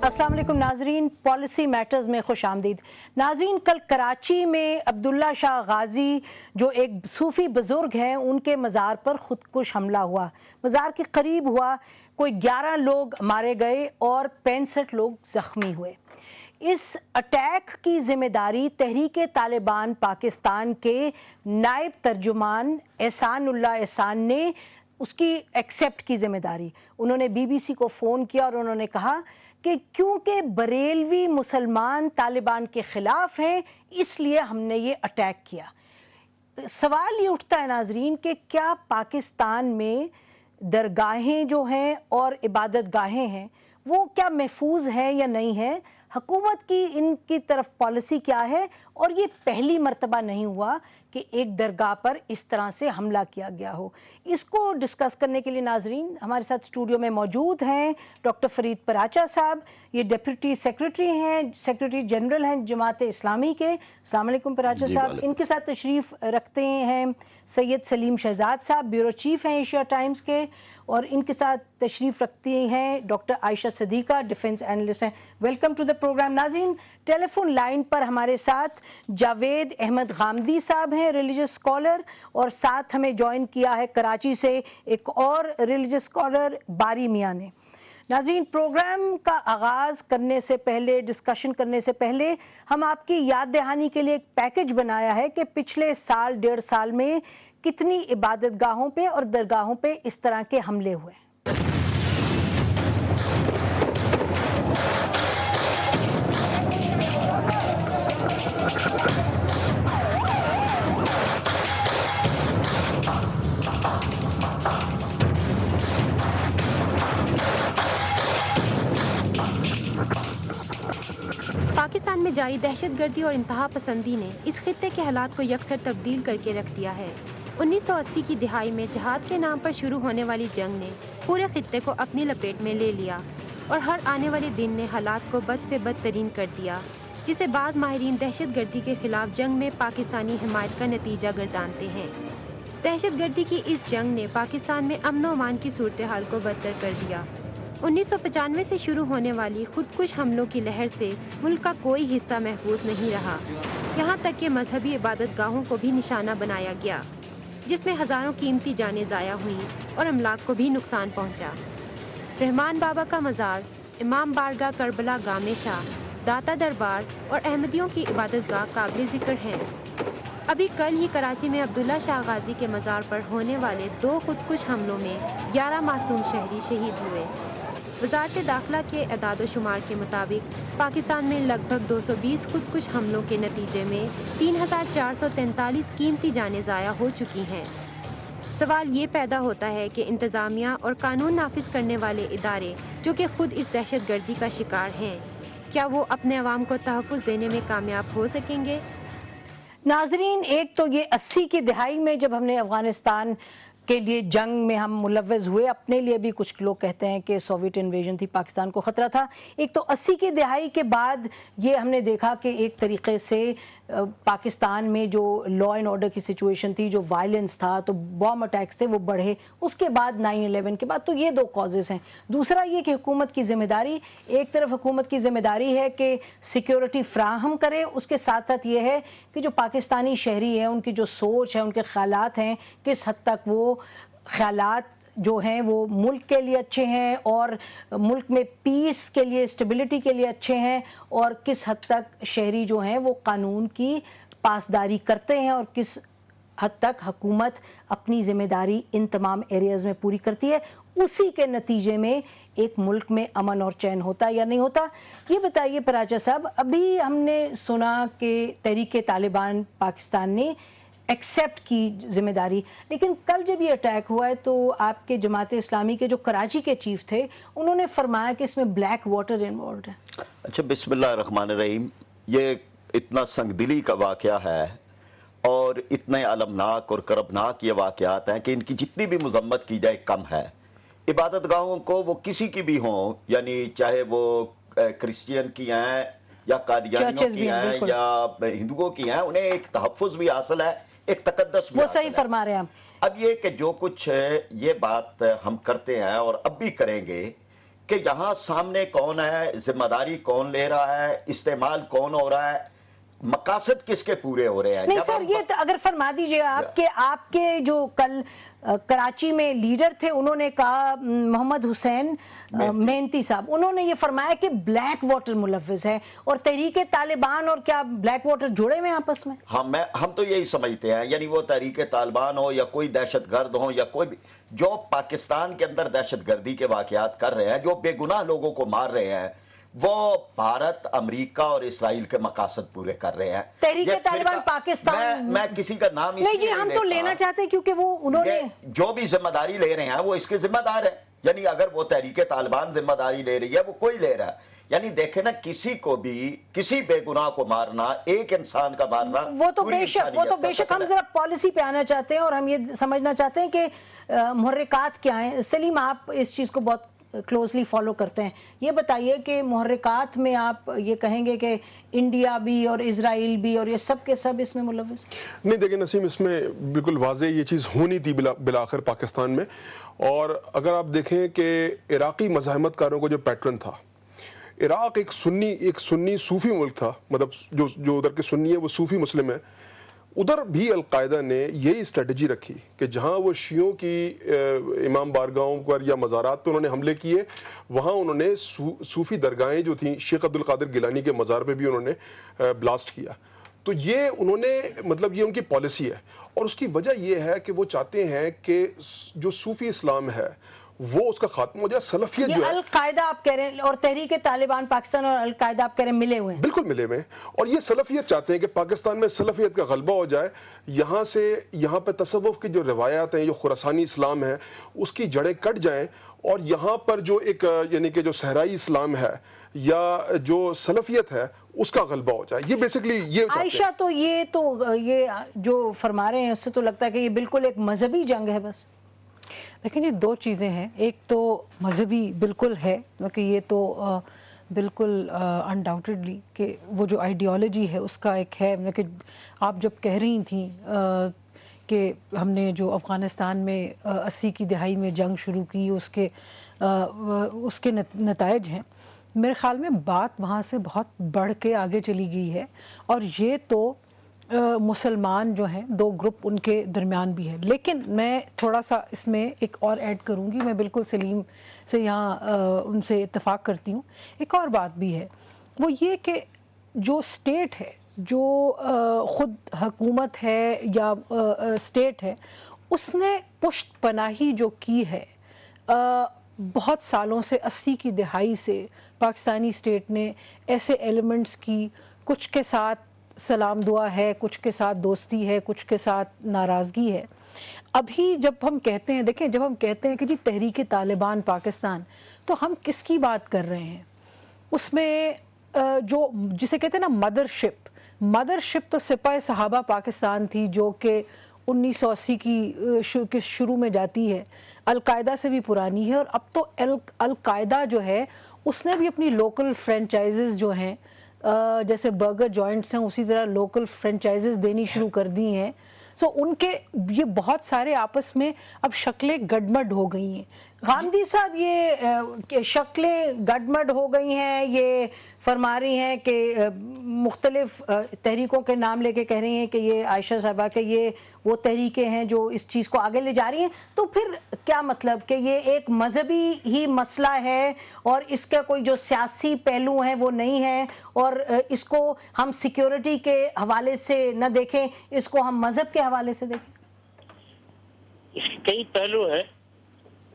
अस्सलाम वालेकुम नाजरीन, पॉलिसी मैटर्स में खुश आमदीद। नाजरीन, कल कराची में अब्दुल्ला शाह गाजी जो एक सूफी बुजुर्ग हैं, उनके मज़ार पर खुदकुश हमला हुआ। मज़ार के करीब हुआ, कोई 11 लोग मारे गए और 65 लोग जख्मी हुए। इस अटैक की जिम्मेदारी तहरीक तालिबान पाकिस्तान के नायब तर्जुमान एहसानुल्लाह एहसान ने उसकी एक्सेप्ट की जिम्मेदारी। उन्होंने बीबीसी को फ़ोन किया और उन्होंने कहा कि क्योंकि बरेलवी मुसलमान तालिबान के खिलाफ हैं, इसलिए हमने ये अटैक किया। सवाल ये उठता है नाजरीन कि क्या पाकिस्तान में दरगाहें जो हैं और इबादत गाहें हैं वो क्या महफूज हैं या नहीं है, हुकूमत की इनकी तरफ पॉलिसी क्या है, और ये पहली मर्तबा नहीं हुआ कि एक दरगाह पर इस तरह से हमला किया गया हो। इसको डिस्कस करने के लिए नाजरीन हमारे साथ स्टूडियो में मौजूद हैं डॉक्टर फरीद पराचा साहब, ये डिप्टी सेक्रेटरी हैं, सेक्रेटरी जनरल हैं जमात इस्लामी के। अस्सलाम वालेकुम पराचा साहब। इनके साथ तशरीफ रखते हैं सैयद सलीम शहजाद साहब, ब्यूरो चीफ हैं एशिया टाइम्स के, और इनके साथ तशरीफ रखती हैं doctor Ayesha Sadiqa, defence analyst हैं। Welcome to the programme. नाज़रीन, टेलीफोन लाइन पर हमारे साथ जावेद अहमद गामदी साहब हैं, रिलीजियस स्कॉलर, और साथ हमें ज्वाइन किया है कराची से एक और रिलीजियस स्कॉलर बारी मियां ने। नाज़रीन, प्रोग्राम का आगाज करने से पहले, डिस्कशन करने से पहले, हम आपकी याद दहानी के लिए एक पैकेज बनाया है कि पिछले साल 1.5 साल में कितनी इबादत गाहों पे और दरगाहों पे इस तरह के हमले हुए। पाकिस्तान में जारी दहशतगर्दी और इंतहा पसंदी ने इस खित्ते के हालात को यकसर तब्दील करके रख दिया है। 1980 की दिहाई में जहाद के नाम पर शुरू होने वाली जंग ने पूरे खित्ते को अपनी लपेट में ले लिया और हर आने वाले दिन ने हालात को बद से बदतरीन कर दिया, जिसे बाज़ माहिरीन दहशतगर्दी के खिलाफ जंग में पाकिस्तानी हिमायत का नतीजा गर्दानते हैं। दहशतगर्दी की इस जंग ने पाकिस्तान में अमन व अमान की सूरत हाल को बदतर कर दिया। 1995 से शुरू होने वाली खुदकुश हमलों की लहर से मुल्क का कोई हिस्सा महफूज नहीं रहा, यहाँ तक कि मजहबी इबादत गाहों को भी निशाना बनाया गया, जिसमें हजारों कीमती जानें ज़ाया हुई और अमलाक को भी नुकसान पहुँचा। रहमान बाबा का मज़ार, इमाम बारगाह करबला गामे शाह, दाता दरबार और अहमदियों की इबादत गाह काबिल ज़िक्र हैं। अभी कल ही कराची में अब्दुल्ला शाह गाजी के मज़ार पर होने वाले 2 खुदकुश हमलों में 11 मासूम शहरी शहीद हुए। वज़ारत दाखिला के एदाद शुमार के मुताबिक पाकिस्तान में लगभग 220 खुदकुश हमलों के नतीजे में 3443 कीमती जानें ज़ाया हो चुकी हैं। सवाल ये पैदा होता है कि इंतज़ामिया और कानून नाफिज करने वाले इदारे जो कि खुद इस दहशतगर्दी का शिकार हैं, क्या वो अपने अवाम को तहफ़्फ़ुज़ देने में कामयाब हो सकेंगे? नाजरीन, एक तो ये 80 की दिहाई में जब हमने अफगानिस्तान के लिए जंग में हम मुलव्वज़ हुए, अपने लिए भी कुछ लोग कहते हैं कि सोवियत इन्वेजन थी, पाकिस्तान को ख़तरा था। एक तो 80 की दिहाई के बाद ये हमने देखा कि एक तरीके से पाकिस्तान में जो लॉ एंड ऑर्डर की सिचुएशन थी, जो वायलेंस था, तो बॉम्ब अटैक्स थे वो बढ़े। उसके बाद 9/11 के बाद, तो ये 2 कॉजेज़ हैं। दूसरा ये कि हुकूमत की जिम्मेदारी, एक तरफ हुकूमत की जिम्मेदारी है कि सिक्योरिटी फ्राहम करे, उसके साथ साथ ये है कि जो पाकिस्तानी शहरी हैं उनकी जो सोच है, उनके ख्यालात हैं, किस हद तक वो ख्यालात जो हैं वो मुल्क के लिए अच्छे हैं और मुल्क में पीस के लिए, स्टेबिलिटी के लिए अच्छे हैं, और किस हद तक शहरी जो हैं वो कानून की पासदारी करते हैं, और किस हद तक हुकूमत अपनी जिम्मेदारी इन तमाम एरियाज में पूरी करती है। उसी के नतीजे में एक मुल्क में अमन और चैन होता है या नहीं होता। ये बताइए पराचा साहब, अभी हमने सुना कि तहरीक तालिबान पाकिस्तान ने एक्सेप्ट की जिम्मेदारी, लेकिन कल जब ये अटैक हुआ है तो आपके जमात इस्लामी के जो कराची के चीफ थे उन्होंने फरमाया कि इसमें ब्लैक वाटर इन्वॉल्व है। अच्छा, बिस्मिल्लाहिर्रहमानिर्रहीम। ये इतना संगदिली का वाक़या है और इतने अलमनाक और करबनाक ये वाक़यात हैं कि इनकी जितनी भी मज़म्मत की जाए कम है। इबादत गाहों को वो किसी की भी हों, यानी चाहे वो क्रिश्चियन की हैं या कादियानियों की हैं या हिंदुओं की हैं, उन्हें एक तहफ़्फ़ुज़ भी हासिल है, एक तकद्दस भी। वो सही फरमा रहे हैं आप। अब ये कि जो कुछ ये बात हम करते हैं और अब भी करेंगे کہ یہاں سامنے کون ہے، ذمہ داری کون لے رہا ہے، استعمال کون ہو رہا ہے، مقاصد کس کے پورے ہو رہے ہیں. نہیں سر، یہ تو اگر فرما دیجئے آپ کے جو کل کراچی میں لیڈر تھے، انہوں نے کہا، محمد حسین مہنتی صاحب، انہوں نے یہ فرمایا کہ بلیک واٹر ملوث ہے، اور تحریک طالبان اور کیا بلیک واٹر جڑے ہوئے ہیں آپس میں؟ ہم تو یہی سمجھتے ہیں، یعنی وہ تحریک طالبان ہو یا کوئی دہشت گرد ہو یا کوئی بھی جو پاکستان کے اندر دہشت گردی کے واقعات کر رہے ہیں، جو بے گناہ لوگوں کو مار رہے ہیں، وہ بھارت، امریکہ اور اسرائیل کے مقاصد پورے کر رہے ہیں. تحریک طالبان پاکستان، میں کسی کا نام اس نہیں جی، ہم تو لینا چاہتے ہیں کیونکہ وہ انہوں نے جو بھی ذمہ داری لے رہے ہیں وہ اس کے ذمہ دار ہیں. یعنی اگر وہ تحریک طالبان ذمہ داری لے رہی ہے، وہ کوئی لے رہا ہے. یعنی دیکھیں نا، کسی کو بھی کسی بے گناہ کو مارنا، ایک انسان کا مارنا، وہ تو بے شک ہم ذرا پالیسی پہ آنا چاہتے ہیں، اور ہم یہ سمجھنا چاہتے ہیں کہ محرکات کیا ہیں. سلیم، آپ اس چیز کو بہت کلوزلی فالو کرتے ہیں، یہ بتائیے کہ محرکات میں آپ یہ کہیں گے کہ انڈیا بھی اور اسرائیل بھی اور یہ سب کے سب اس میں ملوث؟ نہیں دیکھیں نسیم، اس میں بالکل واضح یہ چیز ہونی تھی بالآخر پاکستان میں. اور اگر آپ دیکھیں کہ عراقی مزاحمت کاروں کو جو پیٹرن تھا، عراق ایک سنی صوفی ملک تھا، مطلب جو ادھر کے سنی ہے وہ صوفی مسلم ہے. ادھر بھی القاعدہ نے یہی اسٹریٹجی رکھی کہ جہاں وہ شیعوں کی امام بارگاہوں پر یا مزارات پہ انہوں نے حملے کیے، وہاں انہوں نے صوفی درگاہیں جو تھیں، شیخ عبد القادر گیلانی کے مزار پہ بھی انہوں نے بلاسٹ کیا. تو یہ انہوں نے مطلب یہ ان کی پالیسی ہے، اور اس کی وجہ یہ ہے کہ وہ چاہتے ہیں کہ جو صوفی اسلام ہے وہ اس کا خاتمہ ہو جائے. سلفیت جو ہے، القاعدہ آپ کہہ رہے ہیں اور تحریک طالبان پاکستان اور القاعدہ آپ کہہ رہے ہیں ملے ہوئے ہیں؟ بالکل ملے ہوئے ہیں، اور یہ سلفیت چاہتے ہیں کہ پاکستان میں سلفیت کا غلبہ ہو جائے. یہاں پہ تصوف کی جو روایات ہیں، جو خراسانی اسلام ہے، اس کی جڑیں کٹ جائیں، اور یہاں پر جو ایک یعنی کہ جو صحرائی اسلام ہے یا جو سلفیت ہے اس کا غلبہ ہو جائے. یہ بیسیکلی یہ چاہتے ہیں. عائشہ، تو یہ جو فرما رہے ہیں اس سے تو لگتا ہے کہ یہ بالکل ایک مذہبی جنگ ہے بس. لیکن یہ دو چیزیں ہیں، ایک تو مذہبی بالکل ہے، کہ یہ تو بالکل انڈاؤٹڈلی کہ وہ جو آئیڈیالوجی ہے اس کا ایک ہے. کہ آپ جب کہہ رہی تھیں کہ ہم نے جو افغانستان میں 80 کی دہائی میں جنگ شروع کی، اس کے نتائج ہیں، میرے خیال میں بات وہاں سے بہت بڑھ کے آگے چلی گئی ہے. اور یہ تو مسلمان جو ہیں، دو گروپ ان کے درمیان بھی ہے. لیکن میں تھوڑا سا اس میں ایک اور ایڈ کروں گی، میں بالکل سلیم سے یہاں ان سے اتفاق کرتی ہوں. ایک اور بات بھی ہے، وہ یہ کہ جو اسٹیٹ ہے، جو خود حکومت ہے یا اسٹیٹ ہے، اس نے پشت پناہی جو کی ہے بہت سالوں سے، 80 کی دہائی سے پاکستانی اسٹیٹ نے ایسے ایلیمنٹس کی، کچھ کے ساتھ سلام دعا ہے، کچھ کے ساتھ دوستی ہے، کچھ کے ساتھ ناراضگی ہے. ابھی جب ہم کہتے ہیں، دیکھیں، جب ہم کہتے ہیں کہ جی تحریک طالبان پاکستان، تو ہم کس کی بات کر رہے ہیں؟ اس میں جو جسے کہتے ہیں نا مدر شپ تو سپاہ صحابہ پاکستان تھی، جو کہ 1980 کی شروع میں جاتی ہے، القاعدہ سے بھی پرانی ہے. اور اب تو القاعدہ جو ہے اس نے بھی اپنی لوکل فرینچائزز جو ہیں، جیسے برگر جوائنٹس ہیں، اسی طرح لوکل فرینچائزز دینی شروع کر دی ہیں. سو ان کے یہ بہت سارے آپس میں اب شکلیں گڈمڈ ہو گئی ہیں. غامدی صاحب، یہ شکلیں گڈمڈ ہو گئی ہیں، یہ فرما رہی ہیں کہ مختلف تحریکوں کے نام لے کے کہہ رہی ہیں کہ یہ عائشہ صاحبہ کہ یہ وہ تحریکیں ہیں جو اس چیز کو آگے لے جا رہی ہیں. تو پھر کیا مطلب کہ یہ ایک مذہبی ہی مسئلہ ہے اور اس کا کوئی جو سیاسی پہلو ہیں وہ نہیں ہے، اور اس کو ہم سیکیورٹی کے حوالے سے نہ دیکھیں، اس کو ہم مذہب کے حوالے سے دیکھیں؟ اس کے کئی پہلو ہیں،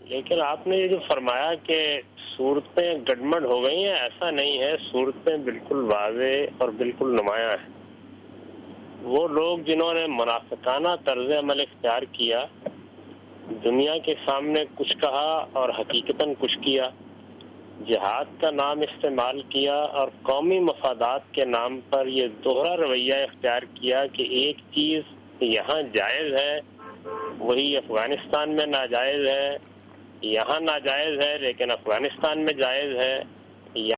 لیکن آپ نے یہ جو فرمایا کہ صورتیں گڈمڈ ہو گئی ہیں، ایسا نہیں ہے. صورتیں بالکل واضح اور بالکل نمایاں ہیں. وہ لوگ جنہوں نے منافقانہ طرز عمل اختیار کیا، دنیا کے سامنے کچھ کہا اور حقیقتاً کچھ کیا، جہاد کا نام استعمال کیا اور قومی مفادات کے نام پر یہ دوہرا رویہ اختیار کیا کہ ایک چیز یہاں جائز ہے وہی افغانستان میں ناجائز ہے، یہاں ناجائز ہے لیکن افغانستان میں جائز ہے.